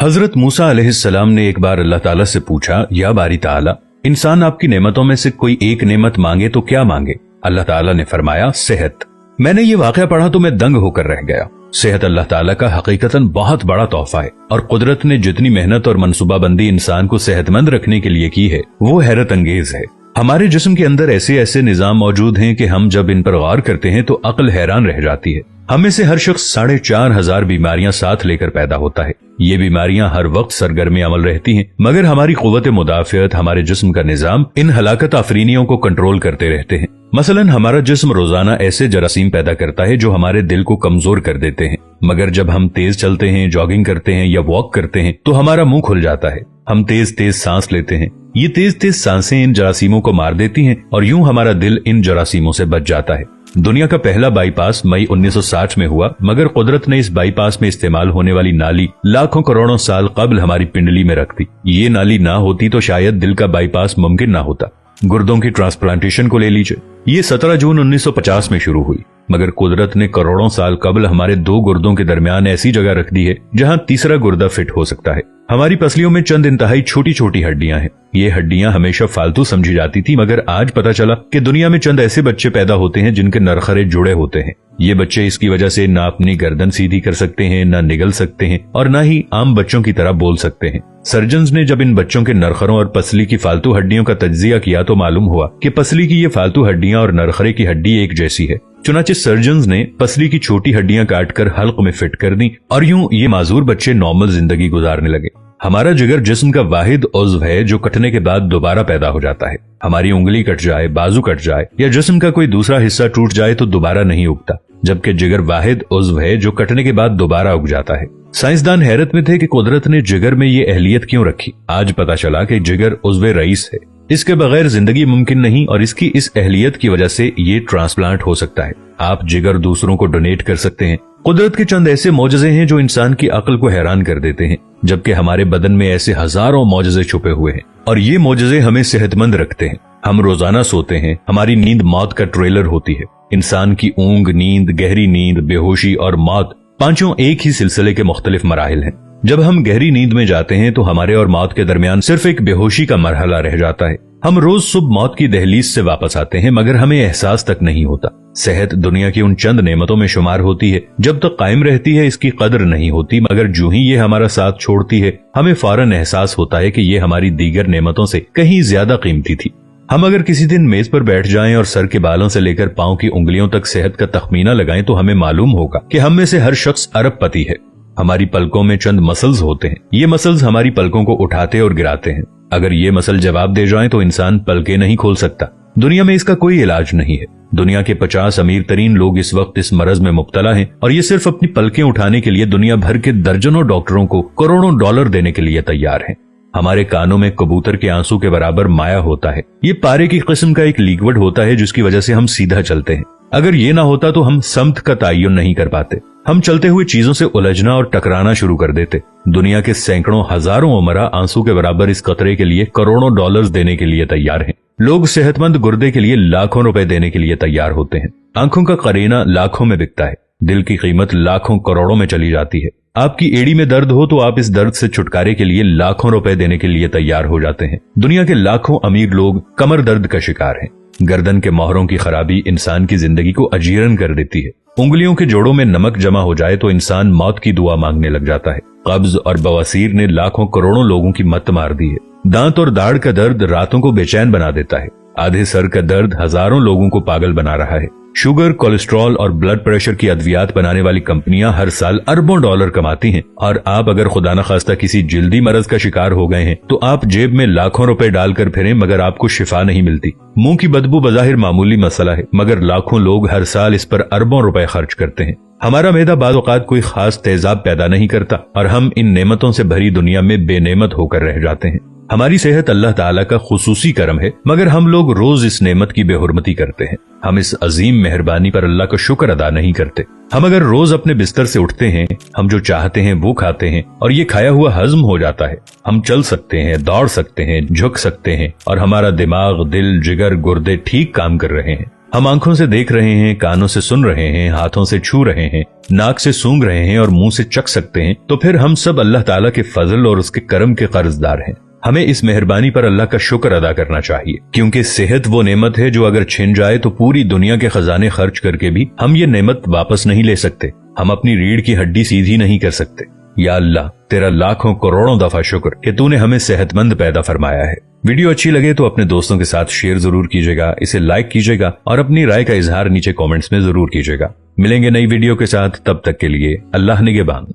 हजरत मूसा अलैहिस्सलाम ने एक बार अल्लाह ताला से पूछा, या बारी ताला, इंसान आपकी नेमतों में से कोई एक नेमत मांगे तो क्या मांगे? अल्लाह ताला ने फरमाया, सेहत। मैंने ये वाकया पढ़ा तो मैं दंग होकर रह गया। सेहत अल्लाह ताला का हकीकतन बहुत बड़ा तोहफा है और कुदरत ने जितनी मेहनत और मनसूबाबंदी इंसान को सेहतमंद रखने के लिए की है वो हैरत अंगेज है। हमारे जिस्म के अंदर ऐसे ऐसे निजाम मौजूद हैं कि हम जब इन पर गौर करते हैं तो अक्ल हैरान रह जाती है। हम में से हर शख्स 4,500 बीमारियां साथ लेकर पैदा होता है। ये बीमारियां हर वक्त सरगर्म अमल रहती हैं, मगर हमारी कुव्वत मुदाफियत, हमारे जिस्म का निजाम इन हलाकत आफरीनियों को कंट्रोल करते रहते हैं। मसलन हमारा जिस्म रोजाना ऐसे जरासीम पैदा करता है जो हमारे दिल को कमजोर कर देते हैं, मगर जब हम तेज चलते हैं, जॉगिंग करते हैं या वॉक करते हैं तो हमारा मुंह खुल जाता है। हम तेज तेज सांस लेते हैं, ये तेज तेज सांसें इन जरासीमों को मार देती हैं और यूं हमारा दिल इन जरासीमों से बच जाता है। दुनिया का पहला बाईपास मई 1960 में हुआ, मगर कुदरत ने इस बाईपास में इस्तेमाल होने वाली नाली लाखों करोड़ों साल कबल हमारी पिंडली में रख दी। ये नाली ना होती तो शायद दिल का बाईपास मुमकिन ना होता। गुर्दों की ट्रांसप्लांटेशन को ले लीजिए, ये 17 जून 1950 में शुरू हुई, मगर कुदरत ने करोड़ों साल कबल हमारे दो गुर्दों के दरमियान ऐसी जगह रख दी है जहां तीसरा गुर्दा फिट हो सकता है। हमारी पसलियों में चंद इंतहाई छोटी छोटी हड्डियां हैं। ये हड्डियां हमेशा फालतू समझी जाती थी, मगर आज पता चला कि दुनिया में चंद ऐसे बच्चे पैदा होते हैं जिनके नरखरे जुड़े होते हैं। ये बच्चे इसकी वजह से ना अपनी गर्दन सीधी कर सकते हैं, ना निगल सकते हैं और ना ही आम बच्चों की तरह बोल सकते हैं। सर्जन्स ने जब इन बच्चों के नरखरों और पसली की फालतू हड्डियों का तज्जिया किया तो मालूम हुआ कि पसली की ये फालतू हड्डियां और नरखरे की हड्डी एक जैसी है। चुनाचे सर्जन्स ने पसली की छोटी हड्डियां काटकर हल्क में फिट कर दी और यूं ये माजूर बच्चे नॉर्मल जिंदगी गुजारने लगे। हमारा जिगर जिस्म का वाहिद उज़्व है जो कटने के बाद दोबारा पैदा हो जाता है। हमारी उंगली कट जाए, बाजू कट जाए या जिस्म का कोई दूसरा हिस्सा टूट जाए तो दोबारा नहीं उगता, जबकि जिगर वाहिद उज़्व है जो कटने के बाद दोबारा उग जाता है। साइंसदान हैरत में थे कि कुदरत ने जिगर में ये अहलियत क्यों रखी। आज पता चला कि जिगर उज़्व रईस है, इसके बगैर जिंदगी मुमकिन नहीं और इसकी इस अहलियत की वजह से ये ट्रांसप्लांट हो सकता है। आप जिगर दूसरों को डोनेट कर सकते हैं। कुदरत के चंद ऐसे मौजज़े हैं जो इंसान की अक्ल को हैरान कर देते हैं, जबकि हमारे बदन में ऐसे हजारों मौजज़े छुपे हुए हैं और ये मौजज़े हमें सेहतमंद रखते हैं। हम रोजाना सोते हैं, हमारी नींद मौत का ट्रेलर होती है। इंसान की ऊंग, नींद, गहरी नींद, बेहोशी और मौत, पांचों एक ही सिलसिले के मुख्तलिफ मराहिल हैं। जब हम गहरी नींद में जाते हैं तो हमारे और मौत के दरमियान सिर्फ एक बेहोशी का मरहला रह जाता है। हम रोज सुबह मौत की दहलीज से वापस आते हैं, मगर हमें एहसास तक नहीं होता। सेहत दुनिया की उन चंद नेमतों में शुमार होती है, जब तक कायम रहती है इसकी कदर नहीं होती, मगर जो ही ये हमारा साथ छोड़ती है हमें फौरन एहसास होता है कि ये हमारी दीगर नेमतों से कहीं ज्यादा कीमती थी। हम अगर किसी दिन मेज पर बैठ जाएं और सर के बालों से लेकर पांव की उंगलियों तक सेहत का तखमीना लगाएं तो हमें मालूम होगा कि हम में से हर शख्स अरबपति है। हमारी पलकों में चंद मसल्स होते हैं, ये मसल्स हमारी पलकों को उठाते और गिराते हैं। अगर ये मसल जवाब दे जाएं तो इंसान पलकें नहीं खोल सकता। दुनिया में इसका कोई इलाज नहीं है। दुनिया के 50 अमीर तरीन लोग इस वक्त इस मरज में मुब्तला हैं और ये सिर्फ अपनी पलकें उठाने के लिए दुनिया भर के दर्जनों डॉक्टरों को करोड़ों डॉलर देने के लिए तैयार हैं। हमारे कानों में कबूतर के आंसू के बराबर माया होता है। ये पारे की किस्म का एक लिक्विड होता है जिसकी वजह से हम सीधा चलते हैं। अगर ये ना होता तो हम समत का तयन नहीं कर पाते। हम चलते हुए चीजों से उलझना और टकराना शुरू कर देते। दुनिया के सैकड़ों हजारों उमरा आंसू के बराबर इस कतरे के लिए करोड़ों डॉलर्स देने के लिए तैयार हैं। लोग सेहतमंद गुर्दे के लिए लाखों रुपए देने के लिए तैयार होते हैं। आंखों का करीना लाखों में बिकता है। दिल की कीमत लाखों करोड़ों में चली जाती है। आपकी एड़ी में दर्द हो तो आप इस दर्द से छुटकारे के लिए लाखों रुपए देने के लिए तैयार हो जाते हैं। दुनिया के लाखों अमीर लोग कमर दर्द का शिकार हैं। गर्दन के मोहरों की खराबी इंसान की जिंदगी को अजीरन कर देती है। उंगलियों के जोड़ों में नमक जमा हो जाए तो इंसान मौत की दुआ मांगने लग जाता है। कब्ज और बवासीर ने लाखों करोड़ों लोगों की मत मार दी है। दांत और दाढ़ का दर्द रातों को बेचैन बना देता है। आधे सर का दर्द हजारों लोगों को पागल बना रहा है। शुगर, कोलेस्ट्रॉल और ब्लड प्रेशर की अद्वियात बनाने वाली कंपनियां हर साल अरबों डॉलर कमाती हैं और आप अगर खुदा न खास्ता किसी जिल्दी मरज का शिकार हो गए हैं तो आप जेब में लाखों रुपए डालकर फिरें मगर आपको शिफा नहीं मिलती। मुंह की बदबू बज़ाहिर मामूली मसला है, मगर लाखों लोग हर साल इस पर अरबों रुपए खर्च करते हैं। हमारा मैदा बाज़ औक़ात कोई खास तेजाब पैदा नहीं करता और हम इन नेमतों से भरी दुनिया में बेनेमत होकर रह जाते हैं। हमारी सेहत अल्लाह ताला का खुसूसी करम है, मगर हम लोग रोज इस नेमत की बेहुरमती करते हैं। हम इस अजीम मेहरबानी पर अल्लाह का शुक्र अदा नहीं करते। हम अगर रोज अपने बिस्तर से उठते हैं, हम जो चाहते हैं वो खाते हैं और ये खाया हुआ हजम हो जाता है। हम चल सकते हैं, दौड़ सकते हैं, झुक सकते हैं और हमारा दिमाग, दिल, जिगर, गुर्दे ठीक काम कर रहे हैं। हम आंखों से देख रहे हैं, कानों से सुन रहे हैं, हाथों से छू रहे हैं, नाक से सूंघ रहे हैं और मुंह से चख सकते हैं, तो फिर हम सब अल्लाह ताला के फजल और उसके करम के कर्जदार हैं। हमें इस मेहरबानी पर अल्लाह का शुक्र अदा करना चाहिए, क्योंकि सेहत वो नेमत है जो अगर छिन जाए तो पूरी दुनिया के खजाने खर्च करके भी हम ये नेमत वापस नहीं ले सकते। हम अपनी रीढ़ की हड्डी सीधी नहीं कर सकते। या अल्लाह, तेरा लाखों करोड़ों दफा शुक्र कि तूने हमें सेहतमंद पैदा फरमाया है। वीडियो अच्छी लगे तो अपने दोस्तों के साथ शेयर जरूर कीजिएगा, इसे लाइक कीजिएगा और अपनी राय का इजहार नीचे कमेंट्स में जरूर कीजिएगा। मिलेंगे नई वीडियो के साथ, तब तक के लिए अल्लाह निगहबान।